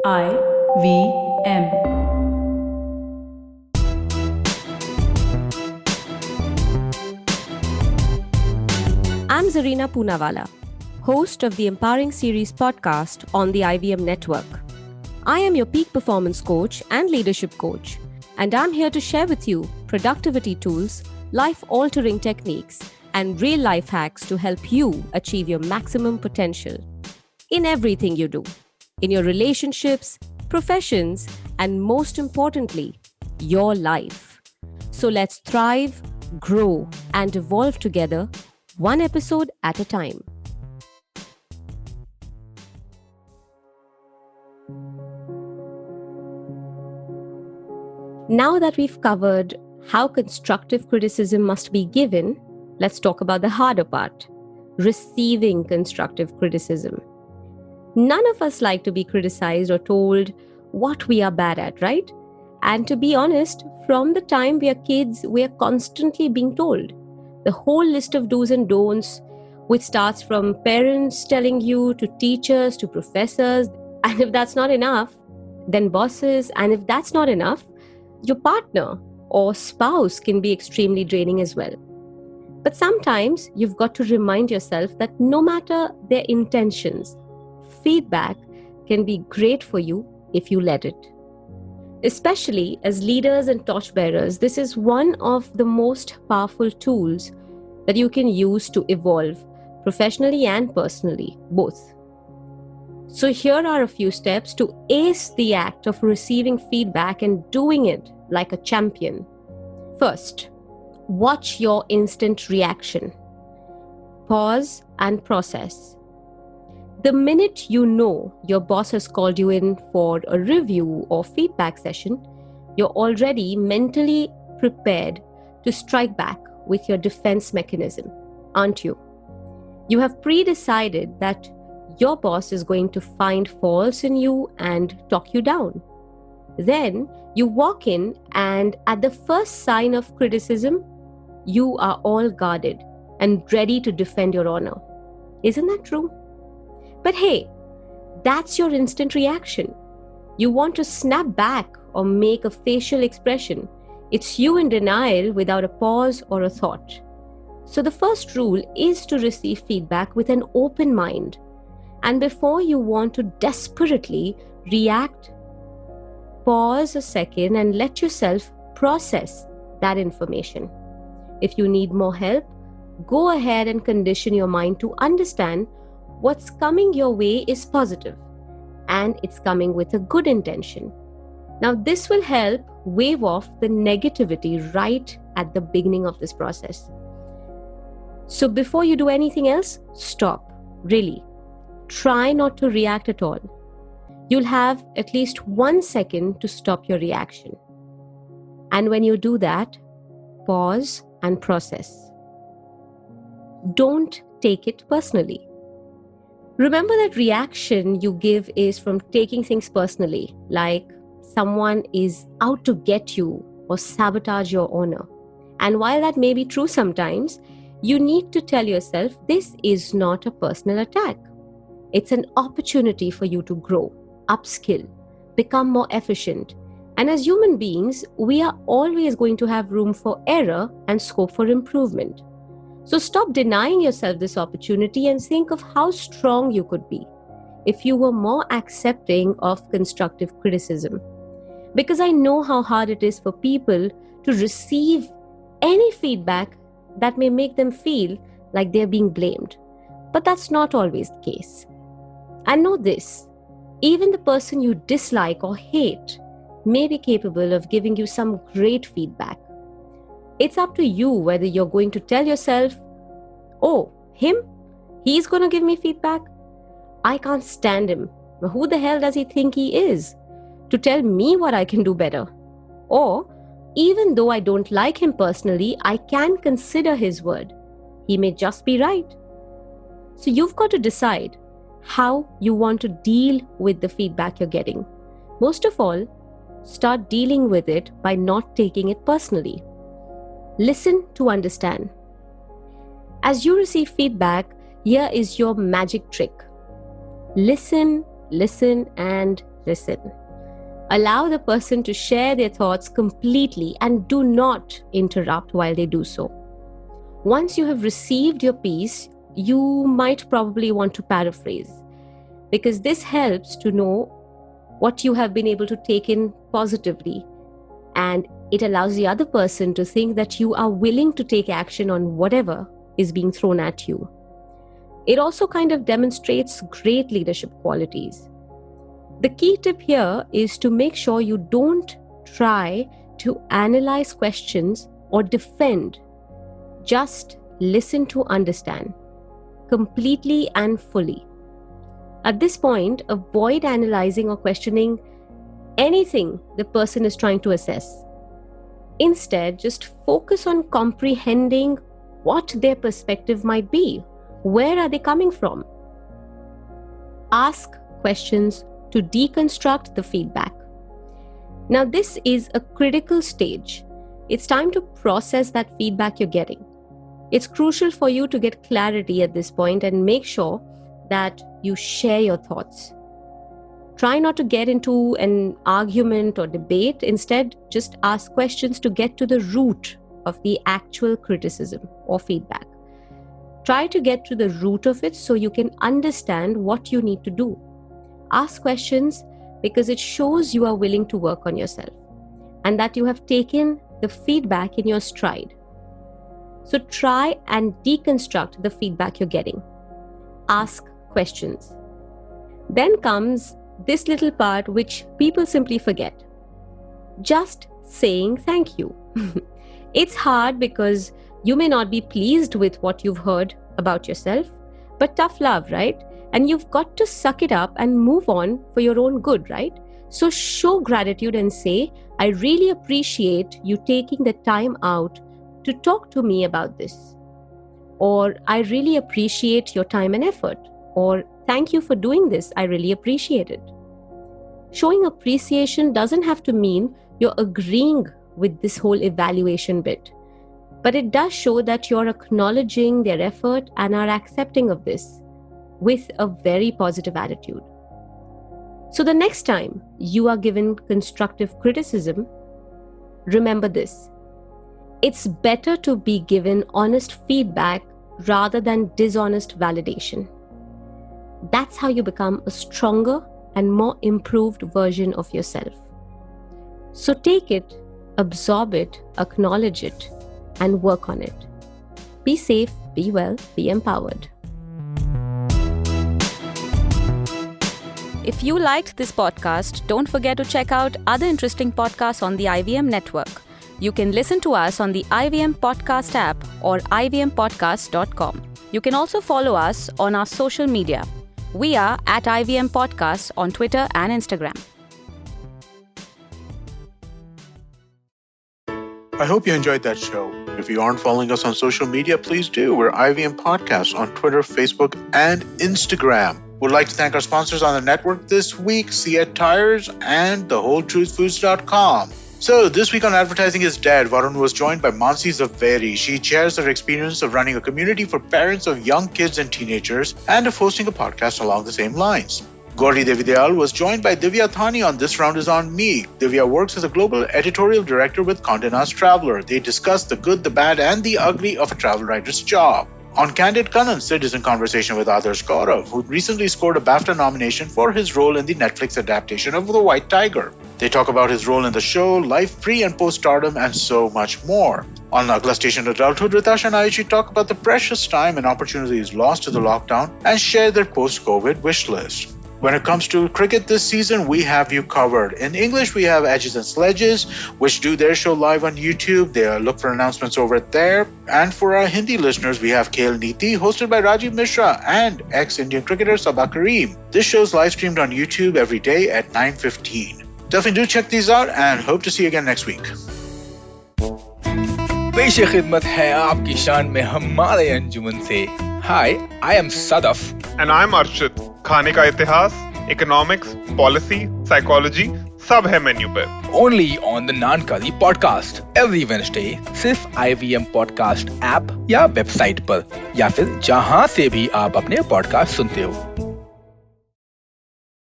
IVM. I'm Zarina Poonawalla, host of the Empowering Series podcast on the IVM network. I am your peak performance coach and leadership coach, and I'm here to share with you productivity tools, life-altering techniques, and real-life hacks to help you achieve your maximum potential in everything you do, in your relationships, professions, and most importantly, your life. So let's thrive, grow, and evolve together, one episode at a time. Now that we've covered how constructive criticism must be given, let's talk about the harder part, receiving constructive criticism. None of us like to be criticized or told what we are bad at, right? And to be honest, from the time we are kids, we are constantly being told the whole list of do's and don'ts, which starts from parents telling you to teachers to professors. And if that's not enough, then bosses. And if that's not enough, your partner or spouse can be extremely draining as well. But sometimes you've got to remind yourself that no matter their intentions, feedback can be great for you if you let it. Especially as leaders and torchbearers, this is one of the most powerful tools that you can use to evolve professionally and personally, both. So here are a few steps to ace the act of receiving feedback and doing it like a champion. First, watch your instant reaction. Pause and process. The minute you know your boss has called you in for a review or feedback session, you're already mentally prepared to strike back with your defense mechanism, aren't you? You have pre-decided that your boss is going to find faults in you and talk you down. Then you walk in, and at the first sign of criticism, you are all guarded and ready to defend your honor. Isn't that true? But hey, that's your instant reaction. You want to snap back or make a facial expression. It's you in denial without a pause or a thought. So the first rule is to receive feedback with an open mind. And before you want to desperately react, pause a second and let yourself process that information. If you need more help, go ahead and condition your mind to understand what's coming your way is positive and it's coming with a good intention. Now, this will help wave off the negativity right at the beginning of this process. So before you do anything else, stop. Really. Try not to react at all. You'll have at least 1 second to stop your reaction. And when you do that, pause and process. Don't take it personally. Remember that reaction you give is from taking things personally, like someone is out to get you or sabotage your honor. And while that may be true sometimes, you need to tell yourself this is not a personal attack. It's an opportunity for you to grow, upskill, become more efficient. And as human beings, we are always going to have room for error and scope for improvement. So stop denying yourself this opportunity and think of how strong you could be if you were more accepting of constructive criticism. Because I know how hard it is for people to receive any feedback that may make them feel like they're being blamed. But that's not always the case. And know this, even the person you dislike or hate may be capable of giving you some great feedback. It's up to you whether you're going to tell yourself, oh, him? He's going to give me feedback? I can't stand him. Who the hell does he think he is to tell me what I can do better? Or, even though I don't like him personally, I can consider his word. He may just be right. So you've got to decide how you want to deal with the feedback you're getting. Most of all, start dealing with it by not taking it personally. Listen to understand. As you receive feedback, here is your magic trick. Listen, and listen. Allow the person to share their thoughts completely and do not interrupt while they do so. Once you have received your piece, you might probably want to paraphrase, because this helps to know what you have been able to take in positively, and it allows the other person to think that you are willing to take action on whatever is being thrown at you. It also kind of demonstrates great leadership qualities. The key tip here is to make sure you don't try to analyze questions or defend. Just listen to understand, completely and fully. At this point, avoid analyzing or questioning anything the person is trying to assess. Instead, just focus on comprehending what their perspective might be. Where are they coming from? Ask questions to deconstruct the feedback. Now, this is a critical stage. It's time to process that feedback you're getting. It's crucial for you to get clarity at this point and make sure that you share your thoughts. Try not to get into an argument or debate. Instead, just ask questions to get to the root of the actual criticism or feedback. Try to get to the root of it so you can understand what you need to do. Ask questions because it shows you are willing to work on yourself and that you have taken the feedback in your stride. So try and deconstruct the feedback you're getting. Ask questions. Then comes this little part which people simply forget. Just saying thank you. It's hard because you may not be pleased with what you've heard about yourself, but tough love, right? And you've got to suck it up and move on for your own good, right? So show gratitude and say, I really appreciate you taking the time out to talk to me about this. Or I really appreciate your time and effort. Or thank you for doing this. I really appreciate it. Showing appreciation doesn't have to mean you're agreeing with this whole evaluation bit, but it does show that you're acknowledging their effort and are accepting of this with a very positive attitude. So the next time you are given constructive criticism, remember this. It's better to be given honest feedback rather than dishonest validation. That's how you become a stronger and more improved version of yourself. So take it, absorb it, acknowledge it, and work on it. Be safe, be well, be empowered. If you liked this podcast, don't forget to check out other interesting podcasts on the IVM network. You can listen to us on the IVM Podcast app or ivmpodcast.com. You can also follow us on our social media. We are at IVM Podcasts on Twitter and Instagram. I hope you enjoyed that show. If you aren't following us on social media, please do. We're IVM Podcasts on Twitter, Facebook, and Instagram. We'd like to thank our sponsors on the network this week, Siet Tires and thewholetruthfoods.com. So, this week on Advertising is Dead, Varun was joined by Mansi Zaveri. She shares her experience of running a community for parents of young kids and teenagers and of hosting a podcast along the same lines. Gauri Devidayal was joined by Divya Thani on This Round Is On Me. Divya works as a global editorial director with Condé Nast Traveler. They discuss the good, the bad, and the ugly of a travel writer's job. On Candid Kanan, Sid is in conversation with Adarsh Gaurav, who recently scored a BAFTA nomination for his role in the Netflix adaptation of The White Tiger. They talk about his role in the show, life pre- and post-stardom, and so much more. On Nagla Station Adulthood, Ritash and Aichi talk about the precious time and opportunities lost to the lockdown and share their post-COVID wish list. When it comes to cricket this season, we have you covered. In English, we have Edges and Sledges, which do their show live on YouTube. They look for announcements over there. And for our Hindi listeners, we have Khel Neeti, hosted by Rajiv Mishra and ex-Indian cricketer Sabah Kareem. This show is live streamed on YouTube every day at 9:15. Definitely do check these out and hope to see you again next week. पेश खिदमत है आपकी शान में हमारे अंजुमन से. Hi, I am Sadaf. And I'm Arshit. खाने का इतिहास, economics, policy, psychology, सब है मेन्यू पे. Only on the Nankali podcast every Wednesday. सिर्फ IVM podcast app या वेबसाइट पर या फिर जहां से भी आप अपने पॉडकास्ट सुनते हो.